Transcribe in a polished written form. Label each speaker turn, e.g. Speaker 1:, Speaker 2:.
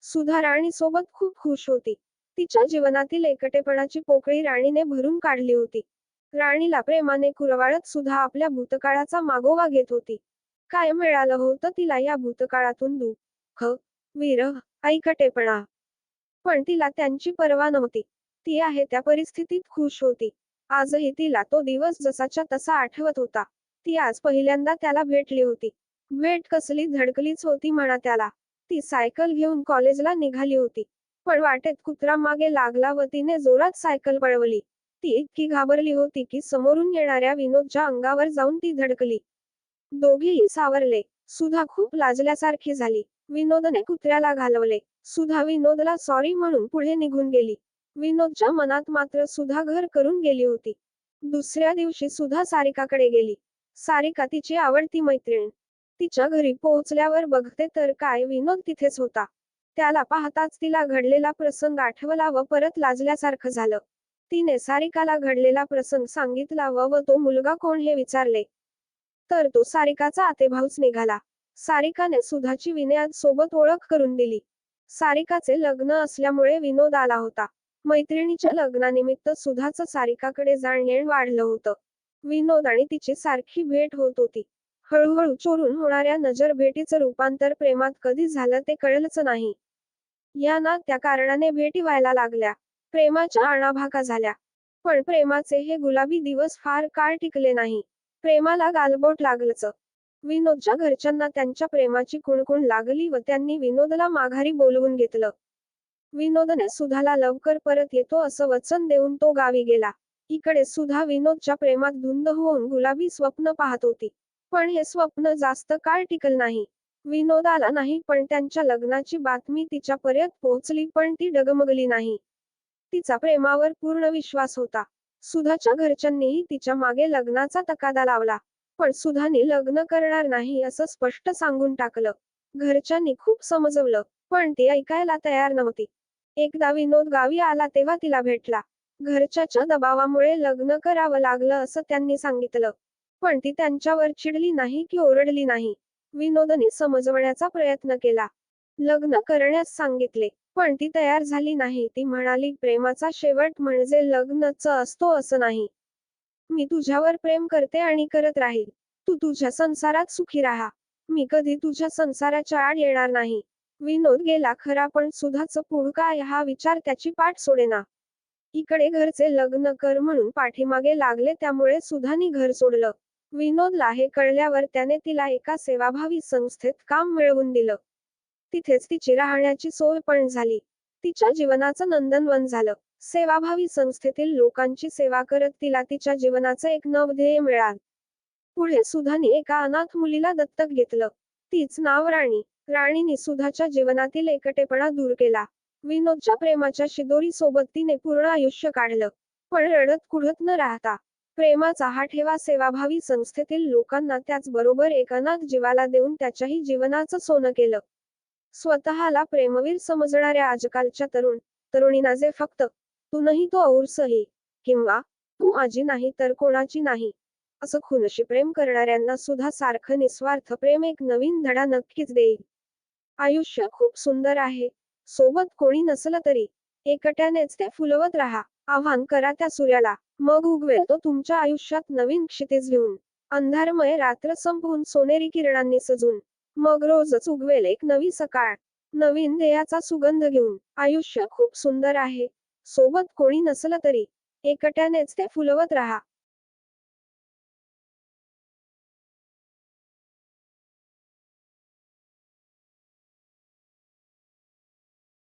Speaker 1: सुधा राणीसोबत खूप खुश होती. तिच्या जीवनातील एकटेपणाची पोकळी राणीने भरून काढली होती. राणीला प्रेमाने कुरवाळत सुधा आपल्या भूतकाळाचा मागोवा घेत होती. काय मिळालं होतं तिला या भूतकाळातून? दुःख, विरह, एकटेपणा. पण तिला त्यांची पर्वा नव्हती. ती आहे त्या परिस्थितीत खुश होती. आजही तिला तो दिवस जसाच्या तसा आठवत होता. ती आज पहिल्यांदा त्याला भेटली होती. भेट कसली धडकलीच होती म्हणा त्याला. ती सायकल घेऊन कॉलेजला निघाली होती. पण वाटेत कुत्रा मागे लागला व तिने जोरात सायकल पळवली. ती इतकी घाबरली होती की समोरून येणाऱ्या विनोदच्या अंगावर जाऊन ती धडकली. दोघेही सावरले. सुधा खूप लाजल्यासारखी झाली. विनोदने कुत्र्याला घालवले. सुधा विनोदला सॉरी म्हणून पुढे निघून गेली. विनोदच्या मनात मात्र सुधा घर करून गेली होती. दुसऱ्या दिवशी सुधा सारिकाकडे गेली. सारिका तिची आवडती मैत्रीण. तिच्या घरी पोहोचल्यावर बघते तर काय विनोद तिथेच होता. त्याला पाहताच तिला घडलेला प्रसंग आठवला व परत लाजल्यासारखं झालं. तिने सारिकाला घडलेला प्रसंग सांगितला व तो मुलगा कोण हे विचारले. तर तो सारिकाचा आतेभाऊच निघाला. सारिकाने सुधाची विनयात सोबत ओळख करून दिली. सारिकाचे लग्न असल्यामुळे विनोद आला होता. मैत्रिणीच्या लग्नानिमित्त सुधाचं सारिकाकडे जाणं वाढलं होतं. विनोद आणि तिची सारखी भेट होत होती. हळूहळू चोरून होणाऱ्या नजरभेटीचं रूपांतर प्रेमात कधी झालं ते कळलंच नाही. या ना त्या कारणाने भेटी व्हायला लागल्या. प्रेमाच्या आणाभाका झाल्या. पण प्रेमाचे हे गुलाबी दिवस फार काळ टिकले नाही. प्रेमाला गालबोट लागलंच. विनोदच्या घरच्यांना त्यांच्या प्रेमाची कुणकुण लागली व त्यांनी विनोदला माघारी बोलवून घेतलं. विनोदने सुधाला लवकर परत येतो असं वचन देऊन तो गावी गेला. इकडे सुधा विनोदच्या प्रेमात धुंद होऊन गुलाबी स्वप्न पाहत होती. पण हे स्वप्न जास्त काळ टिकलं नाही. विनोद आला नाही पण त्यांच्या लग्नाची बातमी तिच्यापर्यंत पोहोचली पण ती डगमगली नाही. तिचा प्रेमावर पूर्ण विश्वास होता. सुधाच्या घरच्यांनीही तिच्या मागे लग्नाचा तगादा लावला. पण सुधाने लग्न करणार नाही असं स्पष्ट सांगून टाकलं. घरच्यांनी खूप समजवलं. पण ती ऐकायला तयार नव्हती. एकदा विनोद गावी आला तेव्हा तिला भेटला. घरच्याच्या दबावामुळे लग्न करावं लागलं असं त्यांनी सांगितलं. पण ती त्यांच्यावर चिडली नाही की ओरडली नाही. विनोदने समजवण्याचा प्रयत्न केला. लग्न करण्यास सांगितले. पण ती तयार झाली नाही. ती म्हणाली प्रेमाचा शेवट म्हणजे लग्नच असतो असं नाही. मी तुझ्यावर प्रेम करते आणि करत राहील. तू तुझ्या संसारात सुखी राहा. मी कधी तुझ्या संसाराच्या आड येणार नाही. विनोद गेला खरा पण सुधाचं पुढं काय हा विचार त्याची पाठ सोडेना. इकडे घरचे लग्न कर म्हणून पाठीमागे लागले त्यामुळे सुधानी घर सोडलं. विनोदला हे कळल्यावर त्याने तिला एका सेवाभावी संस्थेत काम मिळवून दिलं. तिथेच तिची राहण्याची सोय पण झाली. तिच्या जीवनाचं नंदनवन झालं. सेवाभावी संस्थेतील लोकांची सेवा करत तिला तिच्या जीवनाचं एक नवं ध्येय मिळालं. पुढे सुधाने एका अनाथ मुलीला दत्तक घेतलं. तीच नाव राणी. राणीने सुधाच्या जीवनातील एकटेपणा दूर केला. विनोदच्या प्रेमाच्या शिदोरी सोबत तिने पूर्ण आयुष्य काढलं. पण रडत कुढत न राहता प्रेमाचा हा ठेवा सेवाभावी संस्थेतील लोकांना त्याचबरोबर एक अनाथ जीवाला देऊन त्याच्याही जीवनाचं सोनं केलं. स्वतःला प्रेमवीर समजणाऱ्या आजकालच्या तरुणींना जे फक्त तू नाही तो और सही किंवा तू माझी नाही तर कोणाची नाही असं खुनशी प्रेम करणाऱ्यांना सुद्धा सारखं निस्वार्थ प्रेम एक नवीन धडा नक्कीच देईल. आयुष्य खूप सुंदर आहे. सोबत कोणी नसलं तरी एकट्यानेच ते फुलवत राहा. आव्हान करा त्या सूर्याला. मग उगवेल तो तुमच्या आयुष्यात नवीन क्षितिज घेऊन. अंधारमय रात्र संपवून सोनेरी किरणांनी सजून. मग रोजच उगवेल एक नवी सकाळ. नवीन ध्येयाचा सुगंध घेऊन. आयुष्य खूप सुंदर आहे. सोबत कोणी नसलं तरी एकट्यानेच ते फुलवत राहा.